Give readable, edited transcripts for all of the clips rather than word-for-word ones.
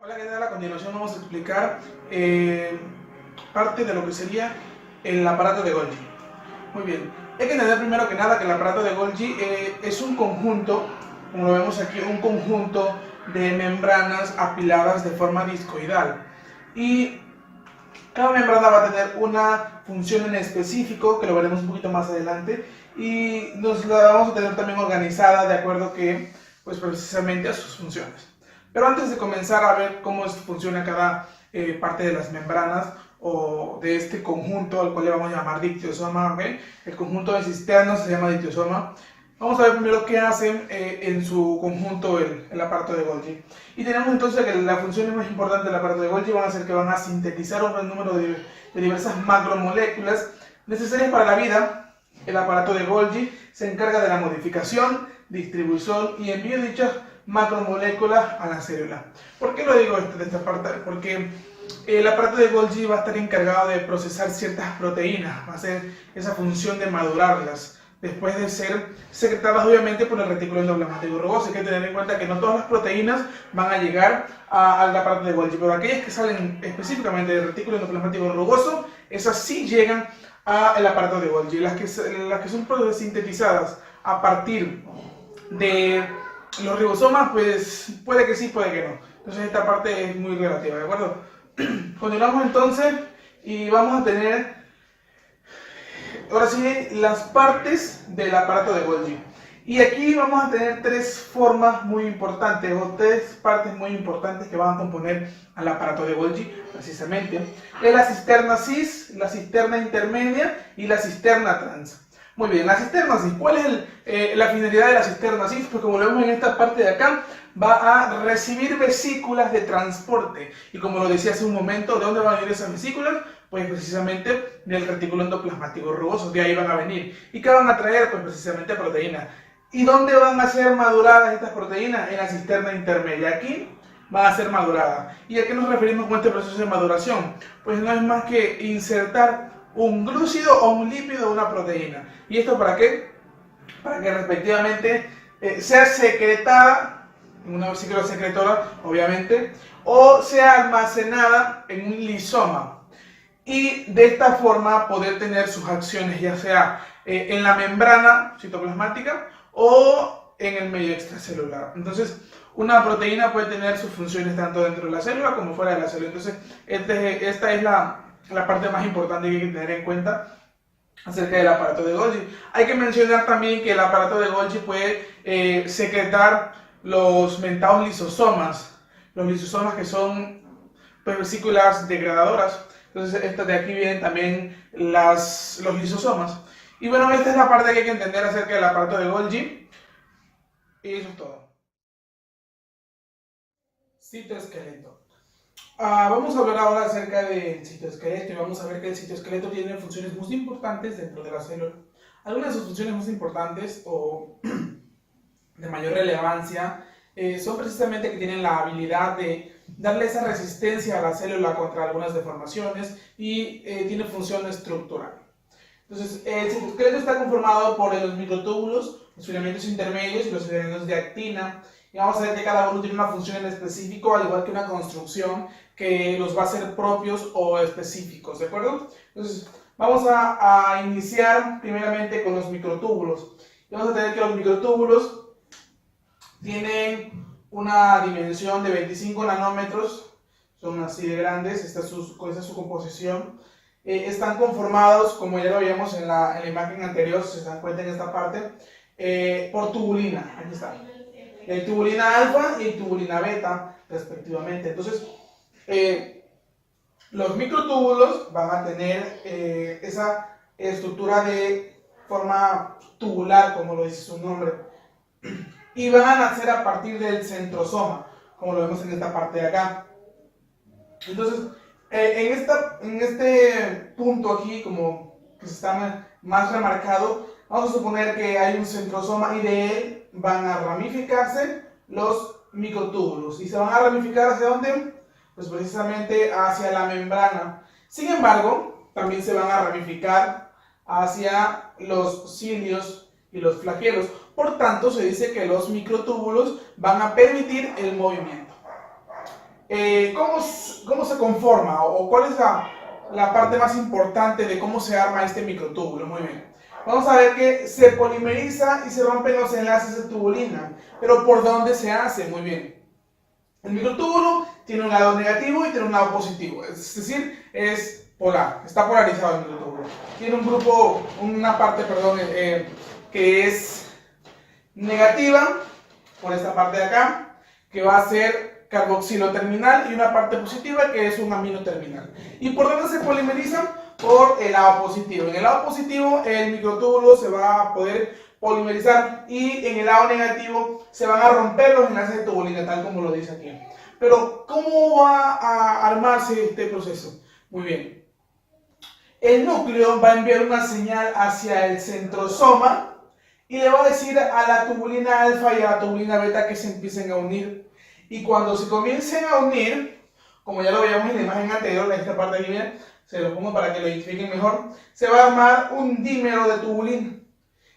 Hola, ¿qué tal? A continuación vamos a explicar parte de lo que sería el aparato de Golgi. Muy bien, hay que entender primero que nada que el aparato de Golgi es un conjunto, como lo vemos aquí, un conjunto de membranas apiladas de forma discoidal. Y cada membrana va a tener una función en específico, que lo veremos un poquito más adelante, y nos la vamos a tener también organizada de acuerdo que, pues precisamente a sus funciones. Pero antes de comenzar a ver cómo funciona cada parte de las membranas o de este conjunto, al cual le vamos a llamar dictiosoma, ¿okay? El conjunto de cisternas se llama dictiosoma. Vamos a ver primero qué hacen en su conjunto el aparato de Golgi. Y tenemos entonces que las funciones más importantes del aparato de Golgi van a ser que van a sintetizar un gran número de diversas macromoléculas necesarias para la vida. El aparato de Golgi se encarga de la modificación, distribución y envío de dichas macromoléculas a la célula. ¿Por qué lo digo de esta parte? Porque el aparato de Golgi va a estar encargado de procesar ciertas proteínas, va a hacer esa función de madurarlas después de ser secretadas obviamente por el retículo endoplasmático rugoso. Hay que tener en cuenta que no todas las proteínas van a llegar al aparato de Golgi, pero aquellas que salen específicamente del retículo endoplasmático rugoso, esas sí llegan al aparato de Golgi. Las que son sintetizadas a partir de los ribosomas, pues puede que sí, puede que no. Entonces esta parte es muy relativa, ¿de acuerdo? Continuamos entonces y vamos a tener ahora sí las partes del aparato de Golgi. Y aquí vamos a tener tres formas muy importantes, o tres partes muy importantes que van a componer al aparato de Golgi, precisamente. Es la cisterna cis, la cisterna intermedia y la cisterna trans. Muy bien, la cisterna cis. ¿Cuál es la finalidad de la cisterna cis? Pues como lo vemos en esta parte de acá, va a recibir vesículas de transporte. Y como lo decía hace un momento, ¿de dónde van a venir esas vesículas? Pues precisamente del retículo endoplasmático rugoso, de ahí van a venir. ¿Y qué van a traer? Pues precisamente proteínas. ¿Y dónde van a ser maduradas estas proteínas? En la cisterna intermedia. Aquí van a ser maduradas. ¿Y a qué nos referimos con este proceso de maduración? Pues no es más que insertar un glúcido o un lípido de una proteína. ¿Y esto para qué? Para que respectivamente sea secretada en una vesícula secretora, obviamente, o sea almacenada en un lisoma. Y de esta forma poder tener sus acciones ya sea en la membrana citoplasmática o en el medio extracelular. Entonces, una proteína puede tener sus funciones tanto dentro de la célula como fuera de la célula. Entonces, esta es la parte más importante que hay que tener en cuenta acerca del aparato de Golgi. Hay que mencionar también que el aparato de Golgi puede secretar los mentados lisosomas. Los lisosomas que son pues, vesículas degradadoras. Entonces, de aquí vienen también los lisosomas. Y bueno, esta es la parte que hay que entender acerca del aparato de Golgi. Y eso es todo. Citoesqueleto. Vamos a hablar ahora acerca del citoesqueleto y vamos a ver que el citoesqueleto tiene funciones muy importantes dentro de la célula. Algunas de sus funciones más importantes o de mayor relevancia son precisamente que tienen la habilidad de darle esa resistencia a la célula contra algunas deformaciones y tiene función estructural. Entonces, el citoesqueleto está conformado por los microtúbulos, los filamentos intermedios y los filamentos de actina. Y vamos a ver que cada uno tiene una función en específico, al igual que una construcción que los va a hacer propios o específicos, ¿de acuerdo? Entonces, vamos a iniciar primeramente con los microtúbulos. Y vamos a tener que los microtúbulos tienen una dimensión de 25 nanómetros, son así de grandes, esta es su composición. Están conformados, como ya lo veíamos en la imagen anterior, si se dan cuenta en esta parte, por tubulina, aquí está. Hay tubulina alfa y tubulina beta, respectivamente. Entonces, los microtúbulos van a tener esa estructura de forma tubular, como lo dice su nombre, y van a nacer a partir del centrosoma, como lo vemos en esta parte de acá. Entonces, en este punto aquí, como que se está más remarcado, vamos a suponer que hay un centrosoma y de él van a ramificarse los microtúbulos. ¿Y se van a ramificar hacia dónde? Pues precisamente hacia la membrana. Sin embargo, también se van a ramificar hacia los cilios y los flagelos. Por tanto, se dice que los microtúbulos van a permitir el movimiento. ¿Cómo se conforma o cuál es la parte más importante de cómo se arma este microtúbulo? Muy bien. Vamos a ver que se polimeriza y se rompen los enlaces de tubulina. ¿Pero por dónde se hace? Muy bien. El microtúbulo tiene un lado negativo y tiene un lado positivo. Es decir, es polar. Está polarizado el microtúbulo. Tiene una parte, que es negativa, por esta parte de acá, que va a ser carboxilo terminal, y una parte positiva que es un amino terminal. ¿Y por dónde se polimerizan? Por el lado positivo. En el lado positivo el microtúbulo se va a poder polimerizar y en el lado negativo se van a romper los enlaces de tubulina, tal como lo dice aquí. Pero ¿cómo va a armarse este proceso? Muy bien. El núcleo va a enviar una señal hacia el centrosoma y le va a decir a la tubulina alfa y a la tubulina beta que se empiecen a unir. Y cuando se comiencen a unir, como ya lo veíamos en la imagen anterior, en esta parte de aquí, miren, se lo pongo para que lo identifiquen mejor, se va a armar un dímero de tubulina.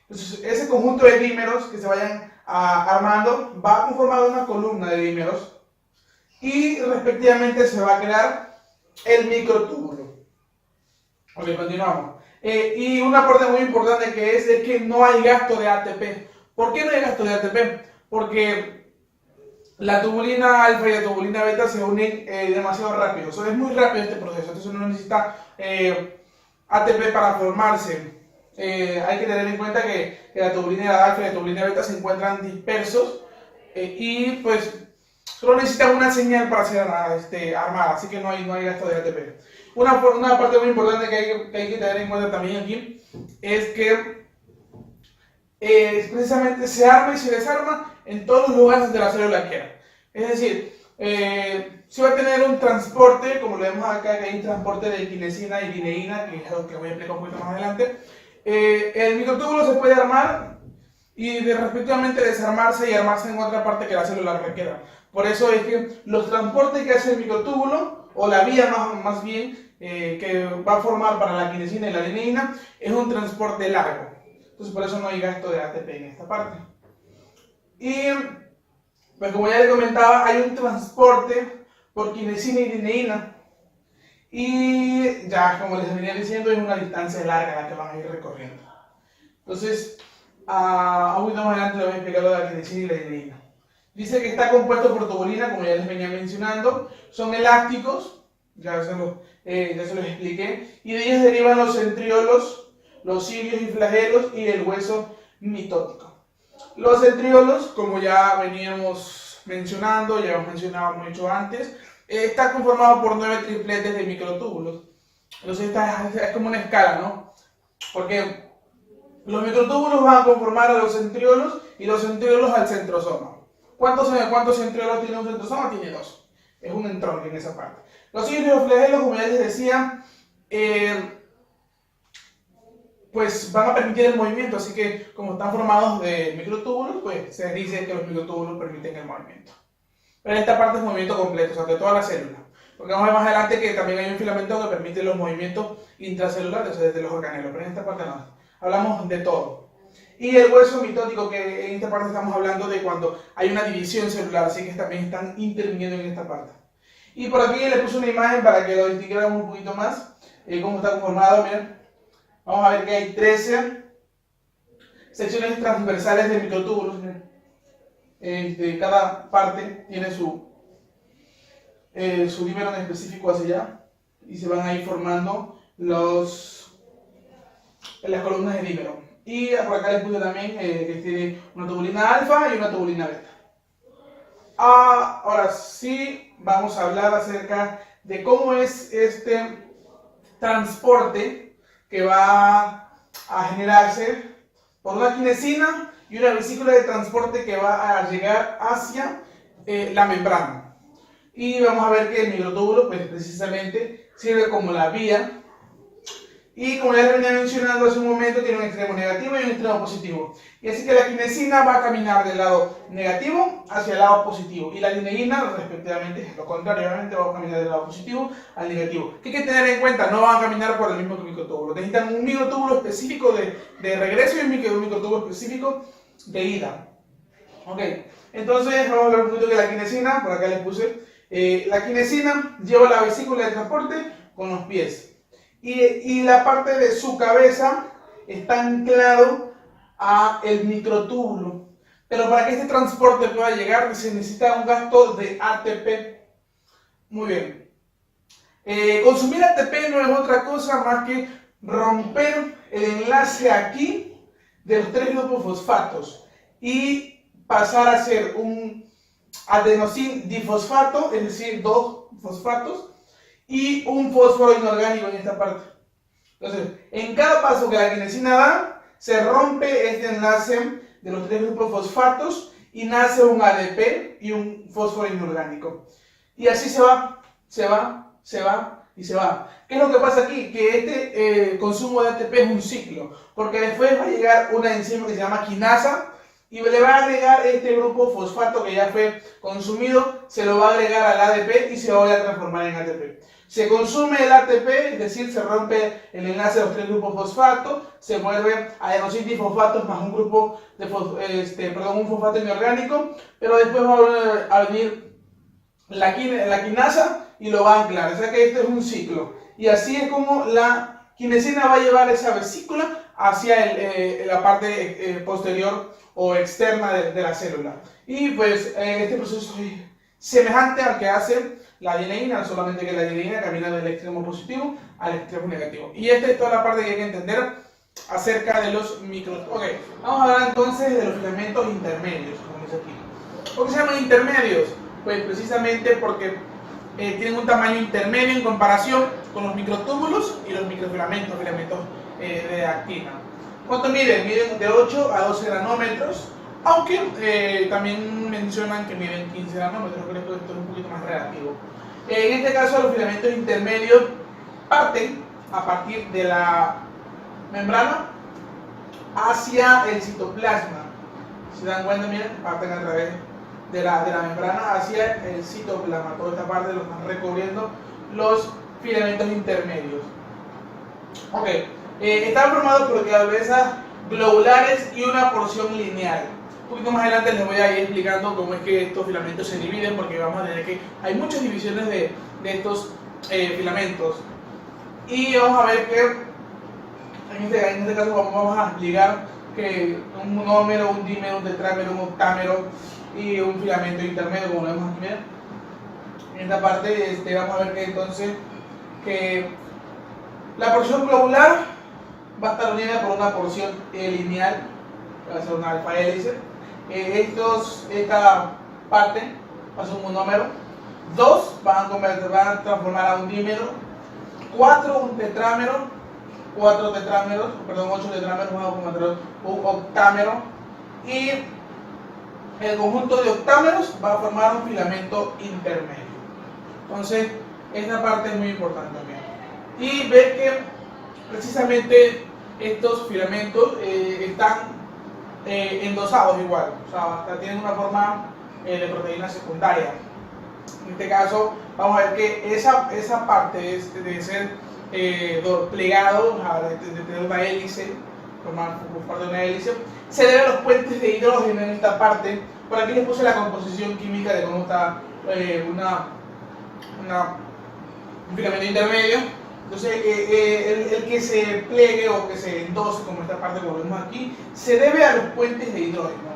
Entonces, ese conjunto de dímeros que se vayan armando va a conformar una columna de dímeros y respectivamente se va a crear el microtúbulo. Ok, continuamos. Y una parte muy importante que es de que no hay gasto de ATP. ¿Por qué no hay gasto de ATP? Porque la tubulina alfa y la tubulina beta se unen demasiado rápido. Es muy rápido este proceso, entonces no necesita ATP para formarse. Hay que tener en cuenta que la tubulina alfa y la tubulina beta se encuentran dispersos y pues solo necesitan una señal para ser armada, así que no hay gasto de ATP. Una parte muy importante que hay que tener en cuenta también aquí es que precisamente se arma y se desarma en todos los lugares de la célula que hay. Es decir, si va a tener un transporte, como lo vemos acá, que hay un transporte de quinesina y guineína, que es algo que voy a explicar un poquito más adelante. El microtúbulo se puede armar y respectivamente desarmarse y armarse en otra parte que la célula requiera. Por eso es que los transportes que hace el microtúbulo, o la vía más bien, que va a formar para la quinesina y la guineína, es un transporte largo. Entonces por eso no hay gasto de ATP en esta parte. Y pues como ya les comentaba, hay un transporte por quinesina y guineína. Y ya, como les venía diciendo, es una distancia larga la que van a ir recorriendo. Entonces, a un poquito más adelante les voy a explicar lo de la quinesina y la guineína. Dice que está compuesto por tubulina, como ya les venía mencionando. Son elásticos, ya se los expliqué. Y de ellos derivan los centriolos, los cilios y flagelos y el hueso mitótico. Los centriolos, como ya veníamos mencionando, ya hemos mencionado mucho antes, está conformado por 9 tripletes de microtúbulos. Entonces es como una escala, ¿no? Porque los microtúbulos van a conformar a los centriolos y los centriolos al centrosoma. ¿Cuántos centriolos tiene un centrosoma? Tiene 2. Es un entronque en esa parte. Los cilios y los flagelos, como ya les decía, pues van a permitir el movimiento, así que como están formados de microtúbulos, pues se dice que los microtúbulos permiten el movimiento. Pero esta parte es movimiento completo, o sea, de toda la célula. Porque vamos a ver más adelante que también hay un filamento que permite los movimientos intracelulares, o sea, desde los organelos, pero en esta parte no. Hablamos de todo. Y el hueso mitótico, que en esta parte estamos hablando de cuando hay una división celular, así que también están interviniendo en esta parte. Y por aquí les puse una imagen para que lo distinguiéramos un poquito más, cómo está conformado, miren. Vamos a ver que hay 13 secciones transversales de microtúbulos. Cada parte tiene su dímero en específico hacia allá y se van a ir formando las columnas de dímero. Y por acá les puse también que tiene una tubulina alfa y una tubulina beta. Ahora sí vamos a hablar acerca de cómo es este transporte que va a generarse por una quinesina y una vesícula de transporte que va a llegar hacia la membrana. Y vamos a ver que el microtúbulo pues precisamente sirve como la vía. Y como ya les venía mencionando hace un momento, tiene un extremo negativo y un extremo positivo. Y así que la quinesina va a caminar del lado negativo hacia el lado positivo. Y la lineína, respectivamente, es lo contrario, obviamente va a caminar del lado positivo al negativo. ¿Qué hay que tener en cuenta? No van a caminar por el mismo microtúbulo. Necesitan un microtúbulo específico de regreso y un microtúbulo específico de ida. Ok, entonces vamos a hablar un poquito de la quinesina. Por acá les puse. La quinesina lleva la vesícula de transporte con los pies. Y la parte de su cabeza está anclado a el microtúbulo. Pero para que este transporte pueda llegar se necesita un gasto de ATP. Muy bien. Consumir ATP no es otra cosa más que romper el enlace aquí de los 3 grupos fosfatos y pasar a ser un adenosin difosfato, es decir, 2 fosfatos, y un fósforo inorgánico en esta parte. Entonces, en cada paso que la quinesina da, se rompe este enlace de los 3 grupos fosfatos y nace un ADP y un fósforo inorgánico. Y así se va y se va. ¿Qué es lo que pasa aquí? Que este consumo de ATP es un ciclo, porque después va a llegar una enzima que se llama quinasa y le va a agregar este grupo fosfato que ya fue consumido, se lo va a agregar al ADP y se va a transformar en ATP. Se consume el ATP, es decir, se rompe el enlace de los 3 grupos fosfato, se vuelve adenosin difosfatos más un grupo de un fosfato inorgánico, pero después va a venir la quinasa y lo va a anclar. O sea que este es un ciclo. Y así es como la quinesina va a llevar esa vesícula hacia la parte posterior o externa de la célula. Y pues este proceso es semejante al que hace la lineína, solamente que la lineína camina del extremo positivo al extremo negativo. Y esta es toda la parte que hay que entender acerca de los microtúbulos. Ok, vamos a hablar entonces de los filamentos intermedios, como dice aquí. ¿Por qué se llaman intermedios? Pues precisamente porque tienen un tamaño intermedio en comparación con los microtúbulos y los microfilamentos, filamentos de actina. ¿Cuánto miden? Miden de 8 a 12 nanómetros, aunque también mencionan que miden 15 nanómetros, creo que esto es un poquito más relativo. En este caso, los filamentos intermedios parten a partir de la membrana hacia el citoplasma. Si dan cuenta, miren, parten a través de la membrana hacia el citoplasma. Toda esta parte lo están recubriendo los filamentos intermedios. Ok, están formados por cabezas globulares y una porción lineal. Un poquito más adelante les voy a ir explicando cómo es que estos filamentos se dividen, porque vamos a tener que hay muchas divisiones de estos filamentos. Y vamos a ver que en este caso vamos a explicar que un monómero, un dímero, un tetrámero, un octámero y un filamento intermedio, como lo vemos aquí. En esta parte vamos a ver que entonces que la porción globular va a estar unida por una porción lineal, que va a ser una alfa hélice. Esta parte va a ser un monómero, 2 van a transformar a un dímero, 4 un tetrámero, 8 tetrámeros van a convertir un octámero, y el conjunto de octámeros va a formar un filamento intermedio. Entonces, esta parte es muy importante también. Y ver que precisamente estos filamentos están endosados igual, o sea, tienen una forma de proteína secundaria. En este caso, vamos a ver que esa parte de ser plegado, de tener una hélice, formar parte de una hélice, se debe a los puentes de hidrógeno en esta parte. Por aquí les puse la composición química de cómo está un filamento intermedio. Entonces, el que se plegue o que se endose, como esta parte como vemos aquí, se debe a los puentes de hidrógeno.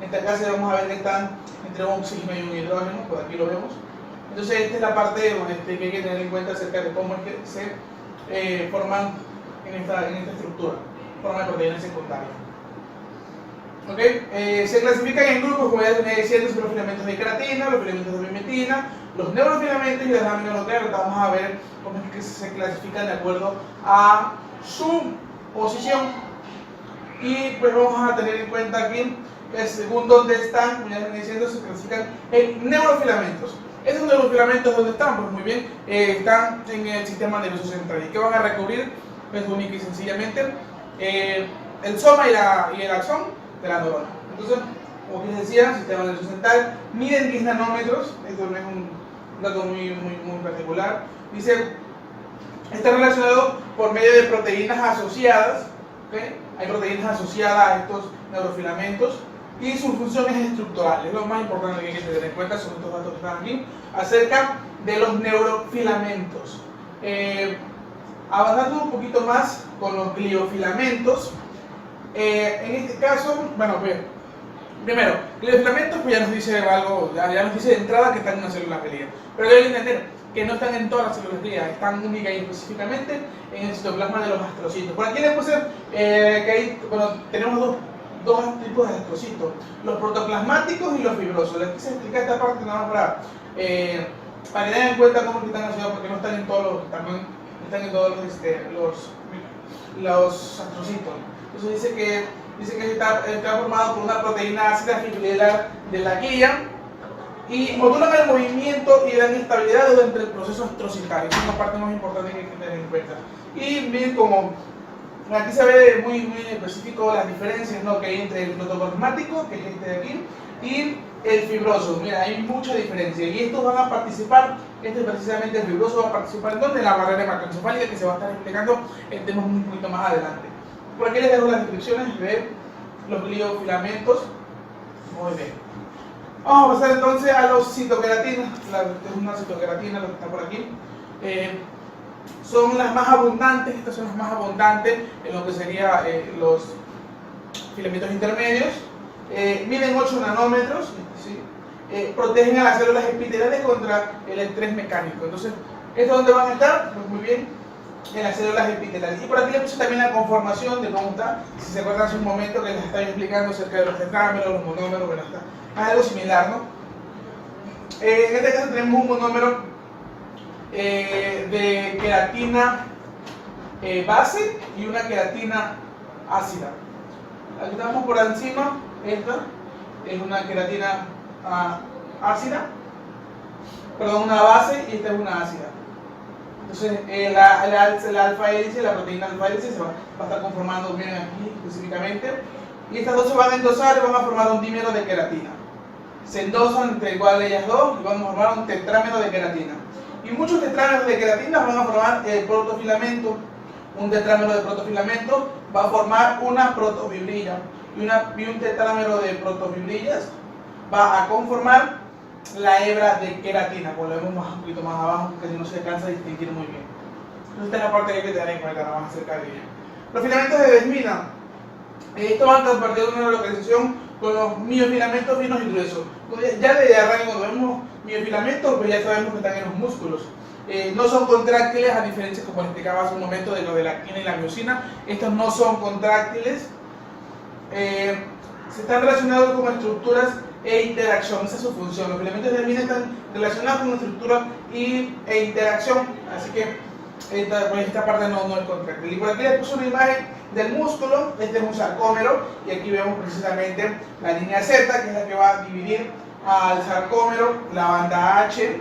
En esta caso vamos a ver que están entre un oxígeno y un hidrógeno, por aquí lo vemos. Entonces, esta es la parte que hay que tener en cuenta acerca de cómo es que se forman en esta estructura, forma de proteínas secundarias. ¿Okay? Se clasifican en grupos, como ya les venía diciendo, son los filamentos de queratina, los filamentos de mimetina, los neurofilamentos y las láminas nucleares. Vamos a ver cómo es que se clasifican de acuerdo a su posición. Y pues vamos a tener en cuenta aquí que según dónde están, como ya les venía diciendo, se clasifican en neurofilamentos. Esos neurofilamentos, ¿dónde están? Pues muy bien, están en el sistema nervioso central. ¿Y qué van a recubrir? Pues única y sencillamente el soma y el axón de la neurona. Entonces, como les decía, sistema nervioso central, miden 10 nanómetros, esto no es un dato muy particular. Dice, está relacionado por medio de proteínas asociadas, ¿okay? Hay proteínas asociadas a estos neurofilamentos y sus funciones estructurales. Lo más importante que hay que tener en cuenta son estos datos que están aquí acerca de los neurofilamentos. Avanzando un poquito más con los gliofilamentos, en este caso, bueno, pues, primero, gliofilamentos pues ya nos dice algo, ya nos dice de entrada que están en una célula glia, pero hay que entender que no están en todas las células glia, están única y específicamente en el citoplasma de los astrocitos. Por aquí les puse que hay, bueno, tenemos dos tipos de astrocitos, los protoplasmáticos y los fibrosos. Les quise explicar esta parte nada más para que tengan en cuenta cómo están asociados, porque no están en todos los, también están en todos los astrocitos. Entonces dice que está formado por una proteína ácida fibrilar de la glia y modulan el movimiento y dan estabilidad durante el proceso astrocitario. Esa es la parte más importante que hay que tener en cuenta. Y miren como aquí se ve muy específico las diferencias, ¿no?, que hay entre el protoplasmático, que es este de aquí, y el fibroso. Mira, hay mucha diferencia y estos van a participar, precisamente el fibroso va a participar en la barrera hematoencefálica, que se va a estar explicando en temas un poquito más adelante. Por aquí les dejo las descripciones de los gliofilamentos. Muy bien. Vamos a pasar entonces a los citoqueratinas. Es una citoqueratina lo que está por aquí. Son las más abundantes, estas son las más abundantes en lo que serían los filamentos intermedios. Miden 8 nanómetros, ¿sí? Protegen a las células epiteliales contra el estrés mecánico. Entonces, ¿esto dónde van a estar? Pues muy bien, en las células epiteliales. Y por aquí les puse también la conformación de cómo está. Si se acuerdan hace un momento que les estaba explicando acerca de los tetrámeros, los monómeros, bueno, está algo similar, ¿no? En este caso tenemos un monómero de queratina base y una queratina ácida. Aquí estamos por encima, esta es una queratina ácida, perdón, una base, y esta es una ácida. Entonces la alfa hélice, la proteína alfa hélice se va a estar conformando bien aquí específicamente, y estas dos se van a endosar y van a formar un dímero de queratina. Se endosan entre igual ellas dos y van a formar un tetrámero de queratina. Y muchos tetrámeros de queratina van a formar el protofilamento. Un tetrámero de protofilamento va a formar una protofibrilla. Y un tetrámero de protofibrillas va a conformar la hebra de queratina. Como lo vemos un poquito más abajo, que no se alcanza a distinguir muy bien. Entonces esta es la parte que hay que tener en cuenta, nada más acerca de ella. Los filamentos de desmina. Estos van a compartir una localización con los miofilamentos finos y gruesos. Ya de arranque, cuando vemos miofilamentos, pues ya sabemos que están en los músculos. No son contráctiles, a diferencia, como les explicaba hace un momento, de lo de la actina y la miosina. Estos no son contráctiles. Se están relacionados con estructuras e interacción, esa es su función. Los filamentos de desmina están relacionados con estructura e interacción, así que esta parte no es contráctil. Y por aquí les puse una imagen del músculo. Este es un sarcómero y aquí vemos precisamente la línea Z, que es la que va a dividir al sarcómero, la banda H,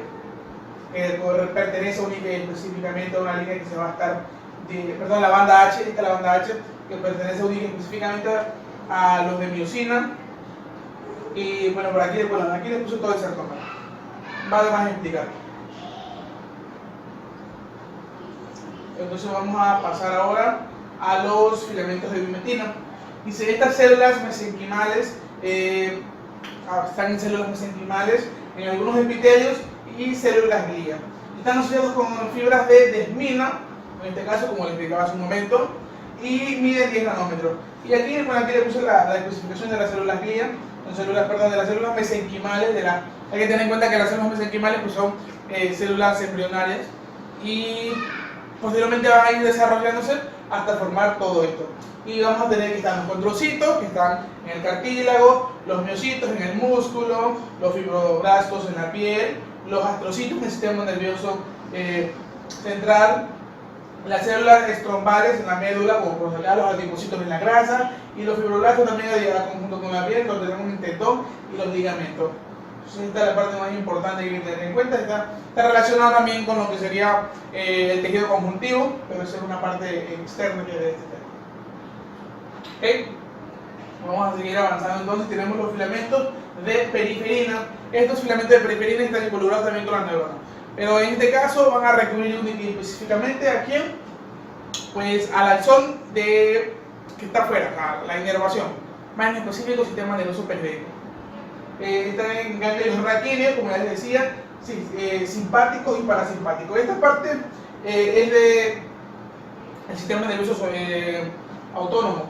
que pertenece única y específicamente a una línea que se va a estar, perdón, la banda H, esta es la banda H, que pertenece única y específicamente a los de miosina. Y bueno, por aquí, aquí les puse todo el sarcómero. Vale más explicar. Entonces vamos a pasar ahora a los filamentos de bimetina. Dice, estas células mesenquimales están en células mesenquimales, en algunos epitelios y células glia. Están asociados con fibras de desmina, en este caso, como les explicaba hace un momento, y miden 10 nanómetros. Y aquí, bueno, aquí le puse la especificación de las células glia, de las células mesenquimales. Hay que tener en cuenta que las células mesenquimales pues, son células embrionarias y posteriormente van a ir desarrollándose hasta formar todo esto. Y vamos a tener que están los condrocitos, que están en el cartílago, los miocitos en el músculo, los fibroblastos en la piel, los astrocitos en el sistema nervioso central, las células estrombales en la médula, como por ejemplo los adipocitos en la grasa, y los fibroblastos también junto con la piel, donde tenemos un tendón y los ligamentos. Entonces esta es la parte más importante que hay que tener en cuenta. Está relacionada también con lo que sería el tejido conjuntivo, pero esa es una parte externa que de este tema. ¿Okay? Vamos a seguir avanzando. Entonces tenemos los filamentos de periferina. Estos filamentos de periferina están involucrados también con las neuronas, pero en este caso van a recurrir específicamente ¿a quién? Pues al axón que está afuera, la inervación, más en específico sistema nervioso periférico. Están en ganglios raquíneos, como ya les decía, simpático y parasimpático. Esta parte es del sistema nervioso autónomo.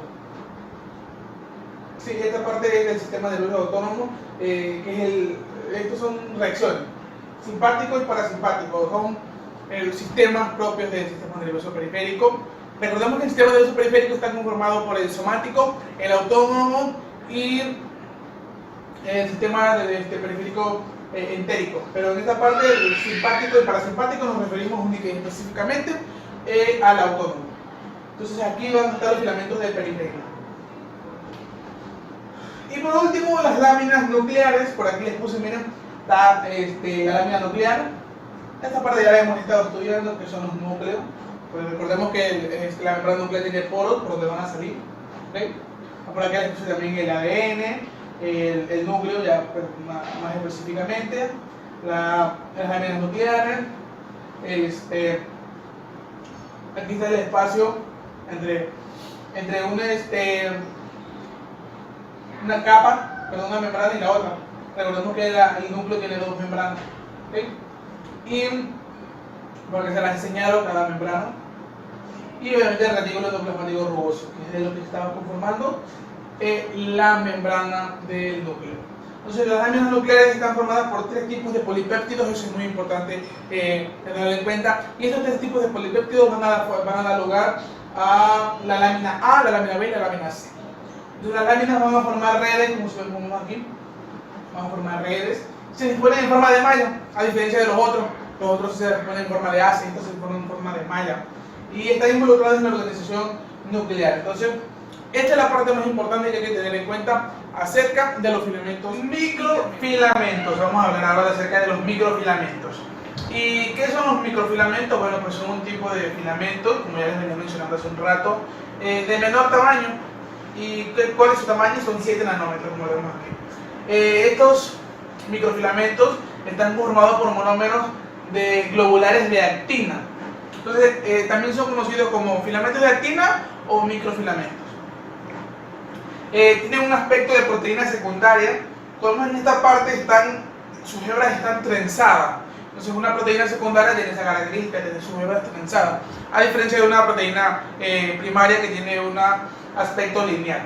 Sí, esta parte es del sistema nervioso autónomo, que es estos son reacciones. Simpático y parasimpático son los sistemas propios del sistema nervioso periférico. Recordemos que el sistema nervioso periférico está conformado por el somático, el autónomo y el sistema periférico entérico. Pero en esta parte, el simpático y parasimpático, nos referimos única y específicamente al autónomo. Entonces aquí van a estar los filamentos de periferia. Y por último, las láminas nucleares. Por aquí les puse, miren, está la lámina nuclear. Esta parte ya la hemos estado estudiando, que son los núcleos. Pues recordemos que la membrana nuclear tiene poros por donde van a salir. ¿Okay? Por aquí les puse también el ADN, el núcleo, ya pues, más específicamente, las láminas nucleares. Aquí está el espacio entre una capa, perdón, una membrana y la otra. Recordemos que el núcleo tiene dos membranas. ¿Okay? Y porque se las he enseñado cada membrana. Y obviamente el retículo endoplasmático rugoso, que es de lo que estaba conformando la membrana del núcleo. Entonces las láminas nucleares están formadas por tres tipos de polipéptidos, eso es muy importante tenerlo en cuenta. Y estos tres tipos de polipéptidos van a dar lugar a la lámina A, la lámina B y la lámina C. Entonces las láminas van a formar redes, como se ve aquí, van a formar redes. Se disponen en forma de malla, a diferencia de los otros se disponen en forma de asa, estos se disponen en forma de malla. Y están involucrados en la organización nuclear. Entonces, esta es la parte más importante que hay que tener en cuenta acerca de los filamentos. Microfilamentos, vamos a hablar ahora acerca de los microfilamentos. ¿Y qué son los microfilamentos? Bueno, pues son un tipo de filamentos, como ya les venía mencionando hace un rato, de menor tamaño. ¿Y cuál es su tamaño? Son 7 nanómetros, como vemos aquí. Estos microfilamentos están formados por monómeros de globulares de actina. Entonces, también son conocidos como filamentos de actina o microfilamentos. Tienen un aspecto de proteína secundaria, como en esta parte sus hebras están trenzadas. Entonces, una proteína secundaria tiene esa característica de sus hebras trenzadas, a diferencia de una proteína primaria que tiene un aspecto lineal.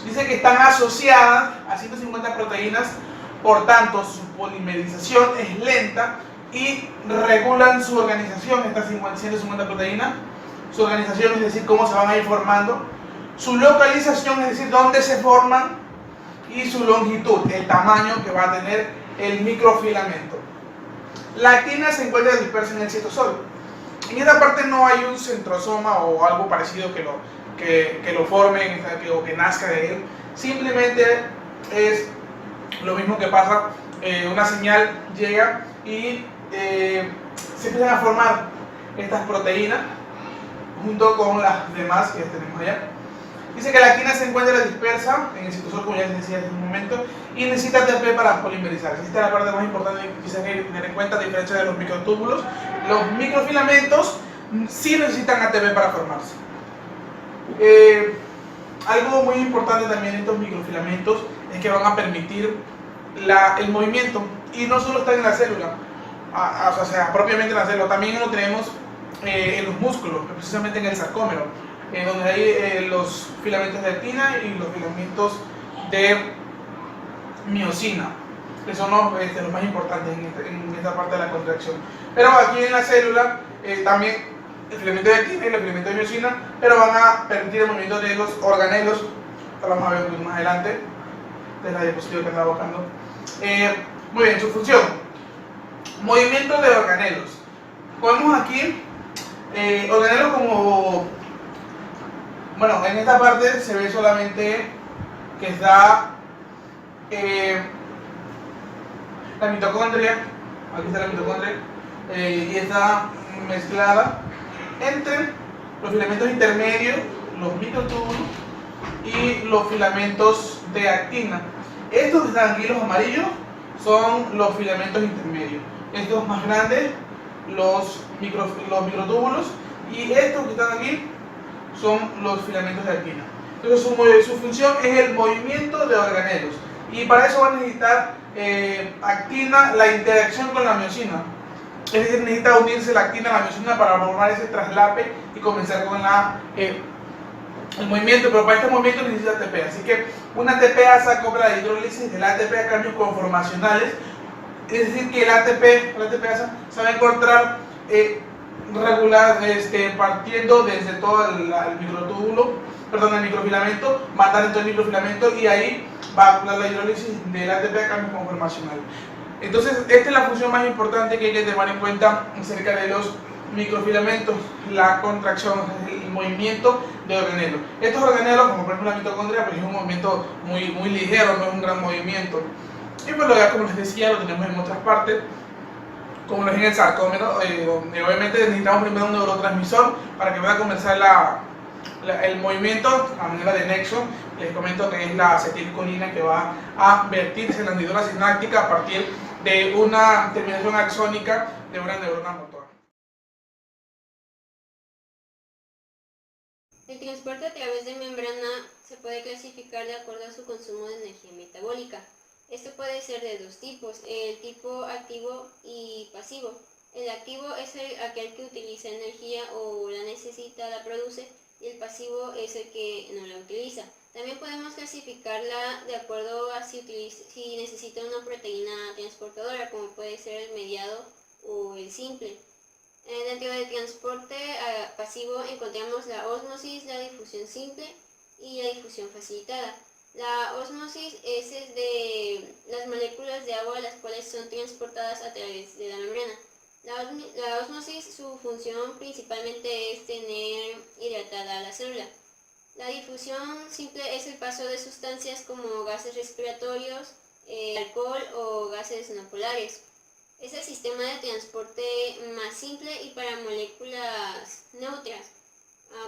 Dice que están asociadas a 150 proteínas, por tanto, su polimerización es lenta y regulan su organización, estas 150 proteínas, su organización, es decir, cómo se van a ir formando, su localización, es decir, dónde se forman, y su longitud, el tamaño que va a tener el microfilamento. La actina se encuentra dispersa en el citosol. En esta parte no hay un centrosoma o algo parecido que lo forme o que nazca de él. Simplemente es lo mismo que pasa, una señal llega y se empiezan a formar estas proteínas junto con las demás que tenemos allá. Dice que la actina se encuentra dispersa en el citosol, como ya les decía hace un momento, y necesita ATP para polimerizarse. Esta es la parte más importante que quizás hay que tener en cuenta, a diferencia de los microtúbulos. Los microfilamentos sí necesitan ATP para formarse. Algo muy importante también en estos microfilamentos es que van a permitir el movimiento, y no solo están en la célula, o sea, propiamente en la célula, también lo tenemos en los músculos, precisamente en el sarcómero, donde hay los filamentos de actina y los filamentos de miosina, que son los más importantes en esta parte de la contracción. Pero aquí en la célula también el filamento de actina y el filamento de miosina, pero van a permitir el movimiento de los organelos. Esto lo vamos a ver un poquito más adelante, de la diapositiva que andaba buscando. Muy bien, su función: movimiento de organelos. Podemos aquí organelos como, bueno, en esta parte se ve solamente que está la mitocondria, aquí está la mitocondria, y está mezclada entre los filamentos intermedios, los microtúbulos y los filamentos de actina. Estos que están aquí, los amarillos, son los filamentos intermedios. Estos más grandes, los microtúbulos, y estos que están aquí son los filamentos de actina. Entonces su función es el movimiento de organelos, y para eso va a necesitar actina la interacción con la miosina. Es decir, necesita unirse la actina a la miosina para formar ese traslape y comenzar con el movimiento, pero para este movimiento necesita ATP. Así que una ATP se acopla a la hidrólisis del ATP a cambios conformacionales. Es decir, que el ATP se va a encontrar regular, partiendo desde todo el microtúbulo, perdón, el microfilamento, mandar dentro del microfilamento, y ahí va a acoplar la hidrólisis del ATP a cambios conformacionales. Entonces, esta es la función más importante que hay que tener en cuenta acerca de los microfilamentos: la contracción, el movimiento de organelos. Estos organelos, como por ejemplo la mitocondria, pues es un movimiento muy ligero, no es un gran movimiento. Y pues ya, como les decía, lo tenemos en otras partes, como lo es en el sarcómero, donde obviamente necesitamos primero un neurotransmisor para que pueda comenzar el movimiento a manera de nexo. Les comento que es la acetilcolina, que va a vertirse en la neurona sináptica a partir de una terminación axónica de una neurona motora. El transporte a través de membrana se puede clasificar de acuerdo a su consumo de energía metabólica. Esto puede ser de dos tipos: el tipo activo y pasivo. El activo es aquel que utiliza energía o la necesita, la produce, y el pasivo es el que no la utiliza. También podemos clasificarla de acuerdo a si necesita una proteína transportadora, como puede ser el mediado o el simple. Dentro del transporte pasivo encontramos la ósmosis, la difusión simple y la difusión facilitada. La ósmosis es de las moléculas de agua, las cuales son transportadas a través de la membrana. La ósmosis, su función principalmente es tener hidratada la célula. La difusión simple es el paso de sustancias como gases respiratorios, alcohol o gases no polares. Es el sistema de transporte más simple y para moléculas neutras.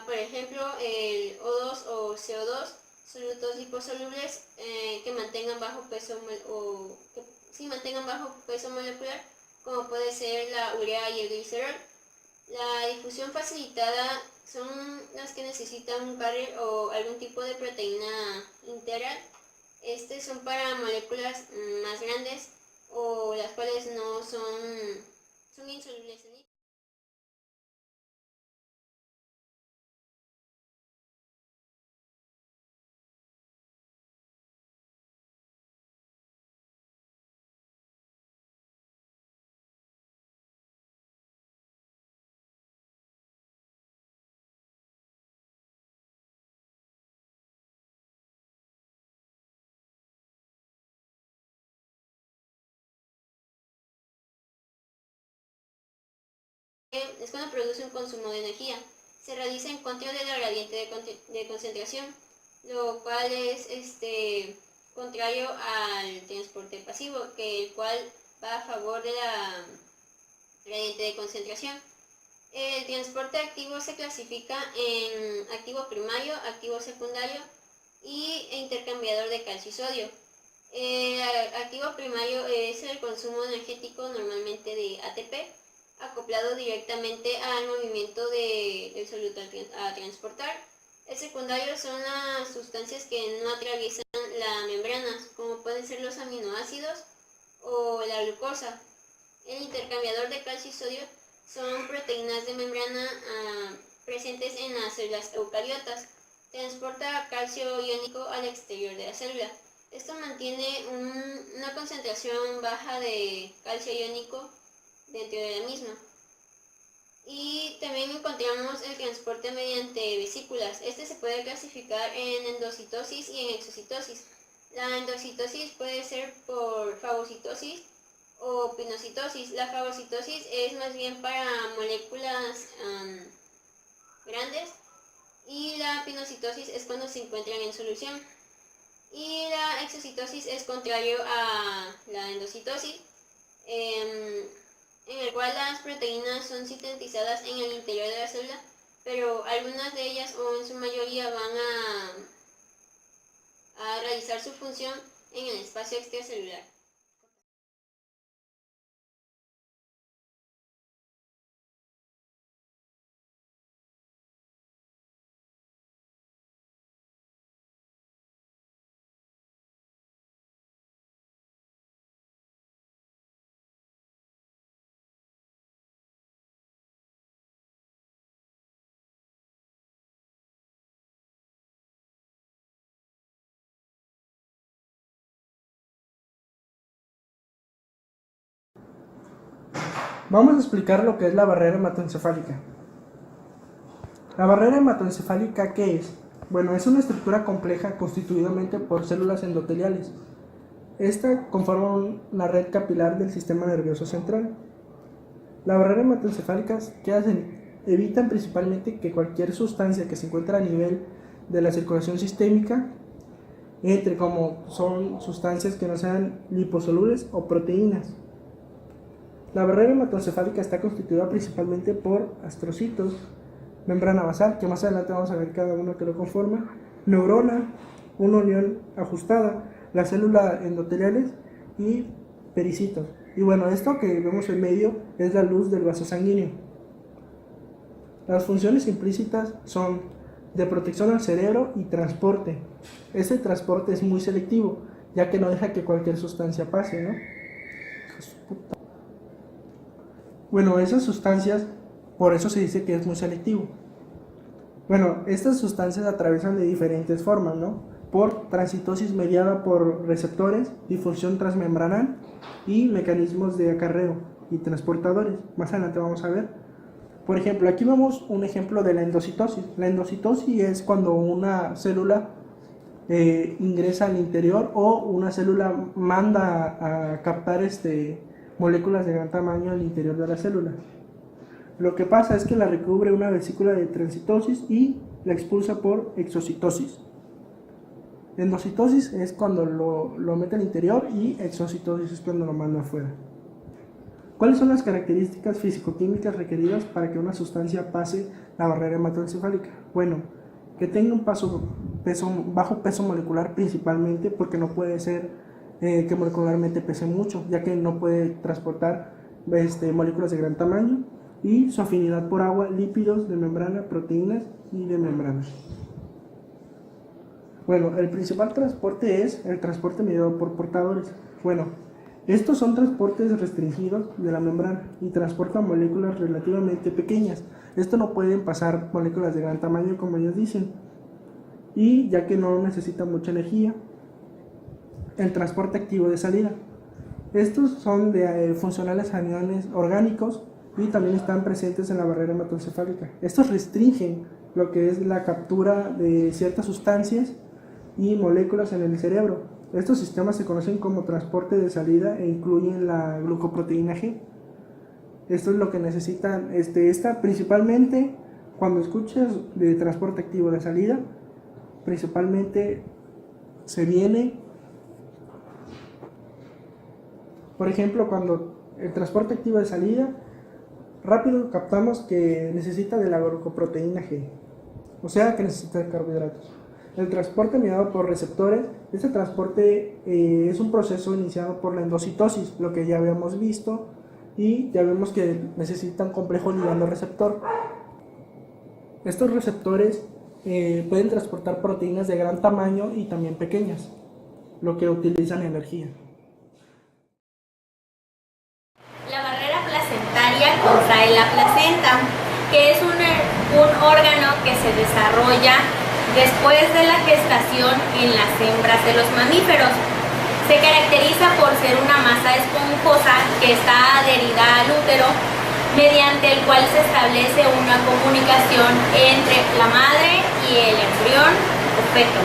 Por ejemplo, el O2 o CO2, solutos liposolubles que mantengan bajo peso molecular, como puede ser la urea y el glicerol. La difusión facilitada son las que necesitan un carrier o algún tipo de proteína integral. Son para moléculas más grandes o las cuales no son insolubles en líquido. Es cuando produce un consumo de energía. Se realiza en contra de la gradiente de concentración, lo cual es contrario al transporte pasivo, el cual va a favor de la gradiente de concentración. El transporte activo se clasifica en activo primario, activo secundario e intercambiador de calcio y sodio. El activo primario es el consumo energético normalmente de ATP, acoplado directamente al movimiento del soluto a transportar. El secundario son las sustancias que no atraviesan la membrana, como pueden ser los aminoácidos o la glucosa. El intercambiador de calcio y sodio son proteínas de membrana presentes en las células eucariotas. Transporta calcio iónico al exterior de la célula. Esto mantiene una concentración baja de calcio iónico dentro de la misma. Y también encontramos el transporte mediante vesículas. Se puede clasificar en endocitosis y en exocitosis. La endocitosis puede ser por fagocitosis o pinocitosis. La fagocitosis es más bien para moléculas grandes, y la pinocitosis es cuando se encuentran en solución. Y la exocitosis es contrario a la endocitosis en el cual las proteínas son sintetizadas en el interior de la célula, pero algunas de ellas o en su mayoría van a realizar su función en el espacio extracelular. Vamos a explicar lo que es la barrera hematoencefálica. La barrera hematoencefálica, ¿qué es? Bueno, es una estructura compleja constituidamente por células endoteliales. Esta conforma una red capilar del sistema nervioso central. La barrera hematoencefálica, ¿qué hacen? Evitan principalmente que cualquier sustancia que se encuentre a nivel de la circulación sistémica entre, como son sustancias que no sean liposolubles o proteínas. La barrera hematoencefálica está constituida principalmente por astrocitos, membrana basal, que más adelante vamos a ver cada uno que lo conforma, neurona, una unión ajustada, las células endoteliales y pericitos. Y bueno, esto que vemos en medio es la luz del vaso sanguíneo. Las funciones implícitas son de protección al cerebro y transporte. Este transporte es muy selectivo, ya que no deja que cualquier sustancia pase, ¿no? Bueno, esas sustancias, por eso se dice que es muy selectivo. Bueno, estas sustancias atraviesan de diferentes formas, ¿no? Por transitosis mediada por receptores, difusión transmembranal y mecanismos de acarreo y transportadores. Más adelante vamos a ver. Por ejemplo, aquí vemos un ejemplo de la endocitosis. La endocitosis es cuando una célula ingresa al interior o una célula manda a captar moléculas de gran tamaño al interior de la célula. Lo que pasa es que la recubre una vesícula de transitosis y la expulsa por exocitosis. Endocitosis es cuando lo mete al interior y exocitosis es cuando lo manda afuera. ¿Cuáles son las características físico-químicas requeridas para que una sustancia pase la barrera hematoencefálica? Bueno, que tenga un bajo peso molecular principalmente, porque no puede ser que molecularmente pese mucho, ya que no puede transportar moléculas de gran tamaño, y su afinidad por agua, lípidos de membrana, proteínas y de membrana. Bueno, el principal transporte es el transporte mediado por portadores. Bueno, estos son transportes restringidos de la membrana y transportan moléculas relativamente pequeñas. Esto no pueden pasar moléculas de gran tamaño, como ellos dicen, y ya que no necesitan mucha energía. El transporte activo de salida. Estos son funcionales a aniones orgánicos y también están presentes en la barrera hematoencefálica. Estos restringen lo que es la captura de ciertas sustancias y moléculas en el cerebro. Estos sistemas se conocen como transporte de salida e incluyen la glucoproteína G. Esto es lo que necesitan, principalmente cuando escuchas de transporte activo de salida, principalmente se viene, por ejemplo, cuando el transporte activo de salida, rápido captamos que necesita de la glucoproteína G, o sea que necesita de carbohidratos. El transporte mediado por receptores, este transporte es un proceso iniciado por la endocitosis, lo que ya habíamos visto, y ya vemos que necesita un complejo ligando receptor. Estos receptores pueden transportar proteínas de gran tamaño y también pequeñas, lo que utilizan energía. La barrera placentaria contrae la placenta, que es un órgano que se desarrolla después de la gestación en las hembras de los mamíferos. Se caracteriza por ser una masa esponjosa que está adherida al útero, mediante el cual se establece una comunicación entre la madre y el embrión o feto.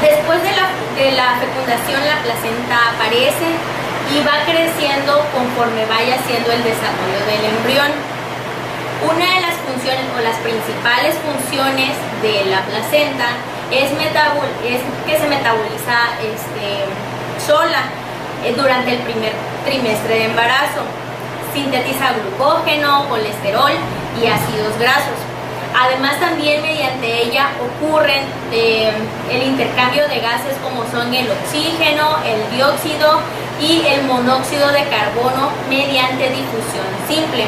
Después de la fecundación, la placenta aparece y va creciendo conforme vaya siendo el desarrollo del embrión. Una de las funciones o las principales funciones de la placenta es que se metaboliza sola, durante el primer trimestre de embarazo. Sintetiza glucógeno, colesterol y ácidos grasos. Además, también mediante ella ocurren el intercambio de gases como son el oxígeno, el dióxido y el monóxido de carbono mediante difusión simple.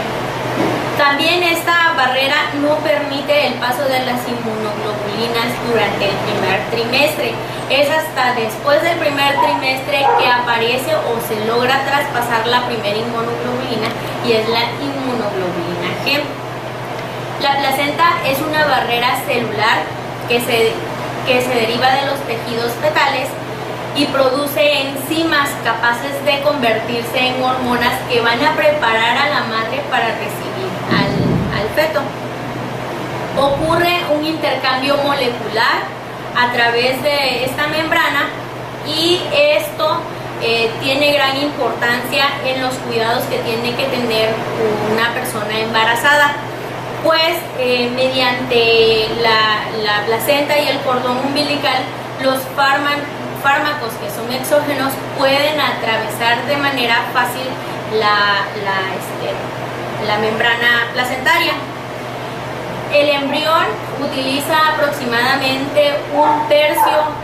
También esta barrera no permite el paso de las inmunoglobulinas durante el primer trimestre. Es hasta después del primer trimestre que aparece o se logra traspasar la primera inmunoglobulina, y es la inmunoglobulina G. La placenta es una barrera celular que se deriva de los tejidos fetales y produce enzimas capaces de convertirse en hormonas que van a preparar a la madre para recibir al feto. Ocurre un intercambio molecular a través de esta membrana, y esto tiene gran importancia en los cuidados que tiene que tener una persona embarazada, pues mediante la placenta y el cordón umbilical, los fármacos que son exógenos pueden atravesar de manera fácil la membrana placentaria. El embrión utiliza aproximadamente 1/3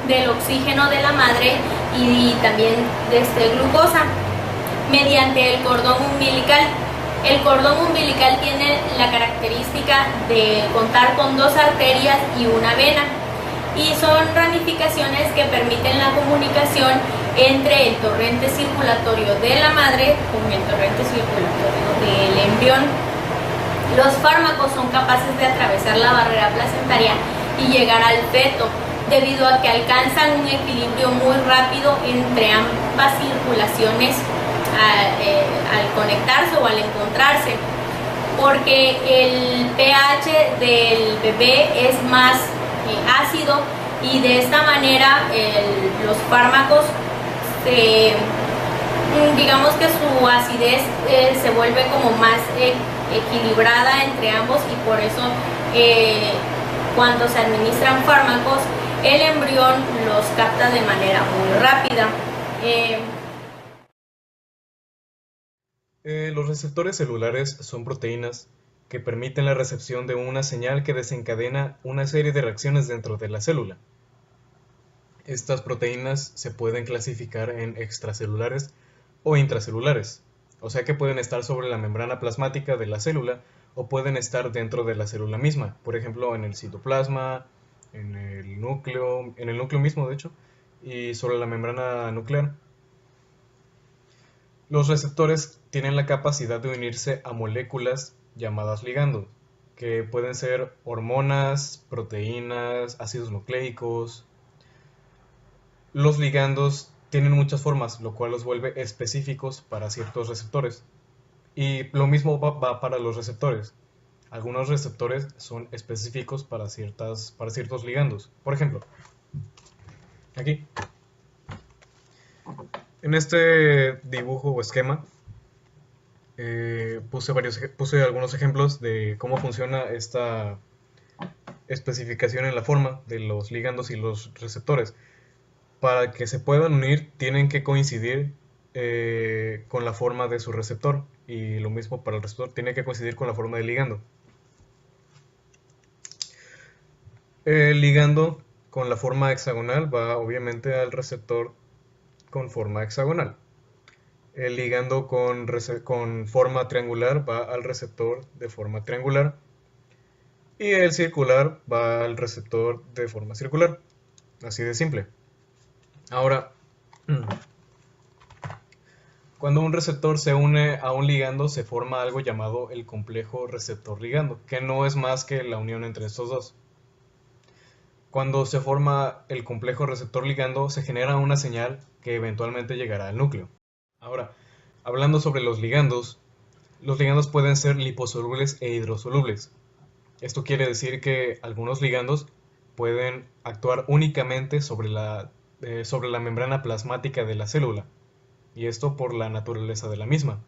del oxígeno de la madre y también glucosa mediante el cordón umbilical. El cordón umbilical tiene la característica de contar con 2 arterias y una vena, y son ramificaciones que permiten la comunicación entre el torrente circulatorio de la madre con el torrente circulatorio del embrión. Los fármacos son capaces de atravesar la barrera placentaria y llegar al feto, debido a que alcanzan un equilibrio muy rápido entre ambas circulaciones al conectarse o al encontrarse, porque el pH del bebé es más ácido, y de esta manera los fármacos digamos que su acidez se vuelve como más equilibrada entre ambos, y por eso cuando se administran fármacos el embrión los capta de manera muy rápida. Los receptores celulares son proteínas que permiten la recepción de una señal que desencadena una serie de reacciones dentro de la célula. Estas proteínas se pueden clasificar en extracelulares o intracelulares, o sea que pueden estar sobre la membrana plasmática de la célula o pueden estar dentro de la célula misma, por ejemplo en el citoplasma, en el núcleo mismo de hecho, y sobre la membrana nuclear. Los receptores tienen la capacidad de unirse a moléculas llamadas ligandos, que pueden ser hormonas, proteínas, ácidos nucleicos. Los ligandos tienen muchas formas, lo cual los vuelve específicos para ciertos receptores. Y lo mismo va para los receptores. Algunos receptores son específicos para ciertos ligandos. Por ejemplo, aquí, en este dibujo o esquema, puse algunos ejemplos de cómo funciona esta especificación en la forma de los ligandos y los receptores. Para que se puedan unir, tienen que coincidir con la forma de su receptor, y lo mismo para el receptor, tiene que coincidir con la forma del ligando. El ligando con la forma hexagonal va obviamente al receptor con forma hexagonal. El ligando con forma triangular va al receptor de forma triangular, y el circular va al receptor de forma circular. Así de simple. Ahora, cuando un receptor se une a un ligando, se forma algo llamado el complejo receptor-ligando, que no es más que la unión entre estos dos. Cuando se forma el complejo receptor-ligando, se genera una señal que eventualmente llegará al núcleo. Ahora, hablando sobre los ligandos pueden ser liposolubles e hidrosolubles. Esto quiere decir que algunos ligandos pueden actuar únicamente sobre la membrana plasmática de la célula, y esto por la naturaleza de la misma.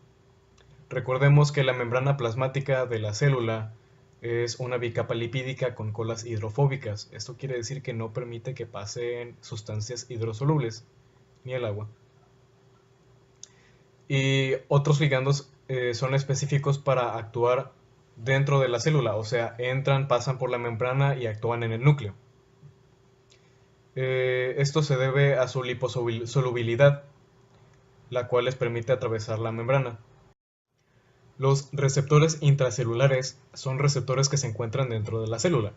Recordemos que la membrana plasmática de la célula es una bicapa lipídica con colas hidrofóbicas. Esto quiere decir que no permite que pasen sustancias hidrosolubles, ni el agua. y otros ligandos son específicos para actuar dentro de la célula, o sea, entran, pasan por la membrana y actúan en el núcleo. Esto se debe a su liposolubilidad, la cual les permite atravesar la membrana. Los receptores intracelulares son receptores que se encuentran dentro de la célula,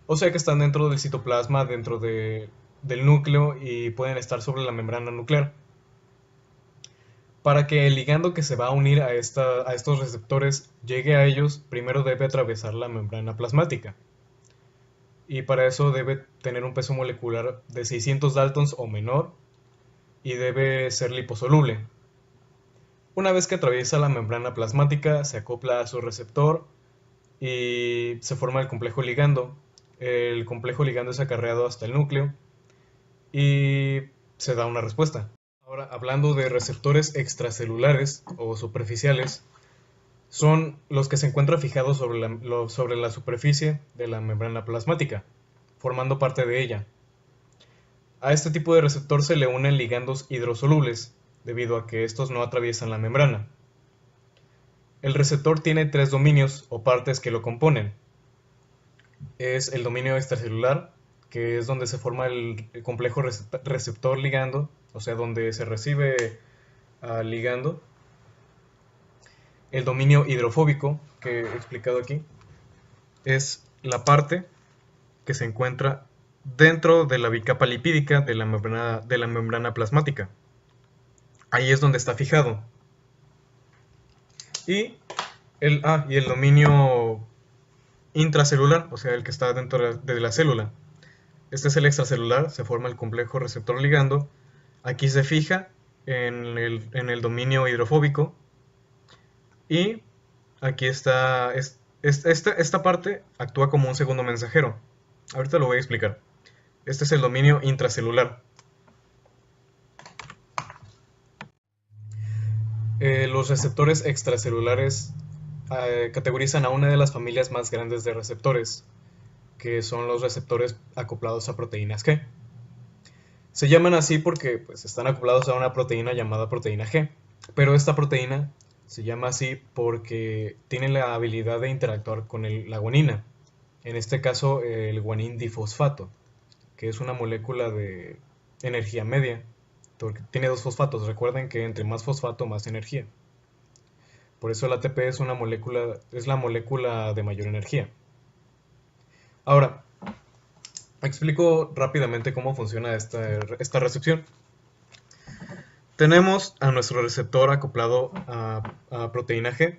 o sea que están dentro del citoplasma, dentro del núcleo y pueden estar sobre la membrana nuclear. Para que el ligando que se va a unir a estos receptores llegue a ellos, primero debe atravesar la membrana plasmática. Y para eso debe tener un peso molecular de 600 daltons o menor y debe ser liposoluble. Una vez que atraviesa la membrana plasmática, se acopla a su receptor y se forma el complejo ligando. El complejo ligando es acarreado hasta el núcleo y se da una respuesta. Ahora, hablando de receptores extracelulares o superficiales, son los que se encuentran fijados sobre la superficie de la membrana plasmática, formando parte de ella. A este tipo de receptor se le unen ligandos hidrosolubles, debido a que estos no atraviesan la membrana. El receptor tiene 3 dominios o partes que lo componen. Es el dominio extracelular, que es donde se forma el complejo receptor ligando, o sea, donde se recibe al ligando. El dominio hidrofóbico, que he explicado aquí, es la parte que se encuentra dentro de la bicapa lipídica de la membrana plasmática. Ahí es donde está fijado. Y el dominio intracelular, o sea, el que está dentro de la célula. Este es el extracelular, se forma el complejo receptor ligando. Aquí se fija en el dominio hidrofóbico. Y aquí está, esta parte actúa como un segundo mensajero. Ahorita lo voy a explicar. Este es el dominio intracelular. Los receptores extracelulares categorizan a una de las familias más grandes de receptores, que son los receptores acoplados a proteínas G. Se llaman así porque pues, están acoplados a una proteína llamada proteína G, pero esta proteína se llama así porque tiene la habilidad de interactuar con la guanina, en este caso el guanín difosfato, que es una molécula de energía media, porque tiene 2 fosfatos. Recuerden que entre más fosfato, más energía. Por eso el ATP es la molécula de mayor energía. Ahora, explico rápidamente cómo funciona esta recepción. Tenemos a nuestro receptor acoplado a proteína G,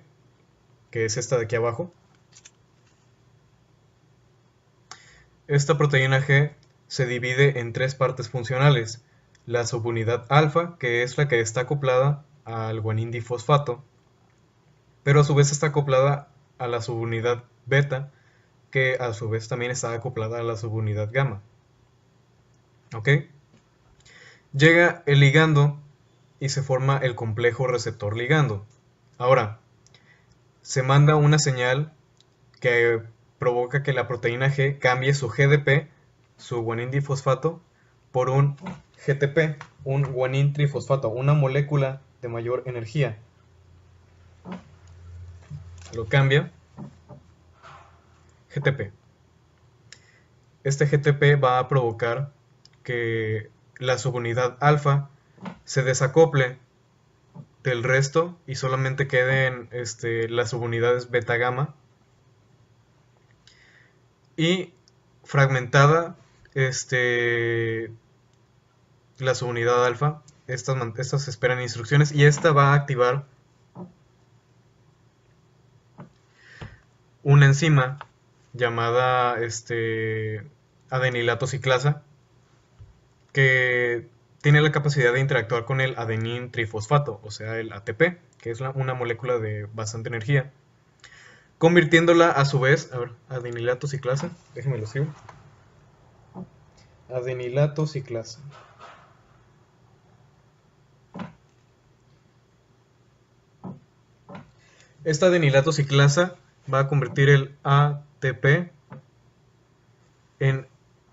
que es esta de aquí abajo. Esta proteína G se divide en 3 partes funcionales. La subunidad alfa, que es la que está acoplada al guanín difosfato, pero a su vez está acoplada a la subunidad beta, que a su vez también está acoplada a la subunidad gamma. ¿Ok? Llega el ligando y se forma el complejo receptor ligando. Ahora, se manda una señal que provoca que la proteína G cambie su GDP, su guanín difosfato, por un GTP, un guanín trifosfato, una molécula de mayor energía. Lo cambia, GTP. Este GTP va a provocar que la subunidad alfa se desacople del resto y solamente queden las subunidades beta gamma, y fragmentada la subunidad alfa. Estas esperan instrucciones y esta va a activar una enzima llamada adenilato ciclasa, que tiene la capacidad de interactuar con el adenín trifosfato, o sea el ATP, que es una molécula de bastante energía, convirtiéndola a su vez, adenilato ciclasa, déjenme lo escribo, adenilato ciclasa. Esta adenilato ciclasa va a convertir el ATP en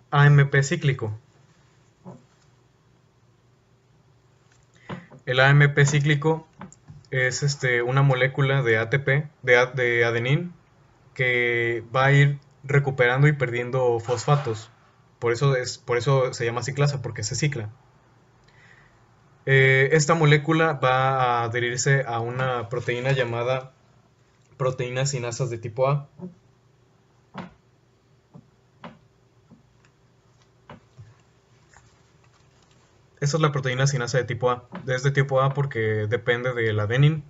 AMP cíclico. El AMP cíclico es una molécula de ATP, de adenín, que va a ir recuperando y perdiendo fosfatos. Por eso se llama ciclasa, porque se cicla. Esta molécula va a adherirse a una proteína llamada proteínas sinasas de tipo A. Esta es la proteína sinasa de tipo A. Es de tipo A porque depende del adenín.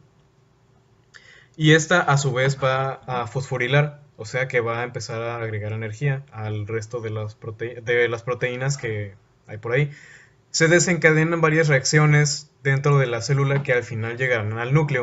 Y esta a su vez va a fosforilar, o sea que va a empezar a agregar energía al resto de las proteínas que hay por ahí. Se desencadenan varias reacciones dentro de la célula que al final llegarán al núcleo.